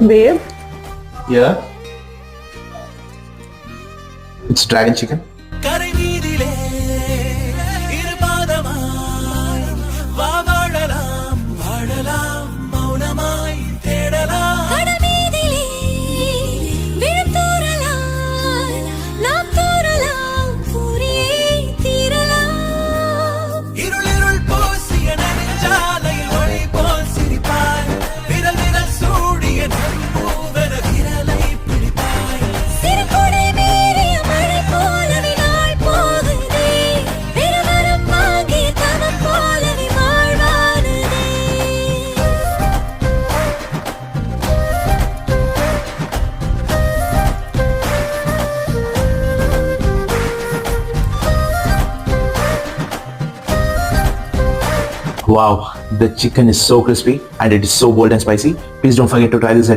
Babe, Yeah. It's dragon chicken. கரை மீதிலே இருபாதமாய் வா வாழலாம் வாழலாம் மௌனமாய் தேடலாம் கடமீதிலே விழுத்தூறலாம் நாம் தூறலாம் பூரியே தீரலாம் இருளிருள் பூசிய நெஞ்சாலையில் ஒளி போல் சிரிப்பாய் விரல் விரல் சூடிய நம்பூவன விரலை பிடிப்பாய் சிறுகுடை மீறிய மழை போலவே நாள் போகுதே பெருவரம் வாங்கிய தவம் போலவே வாழ்வானதே Wow, the chicken is so crispy and it is so bold and spicy. Please don't forget to try this at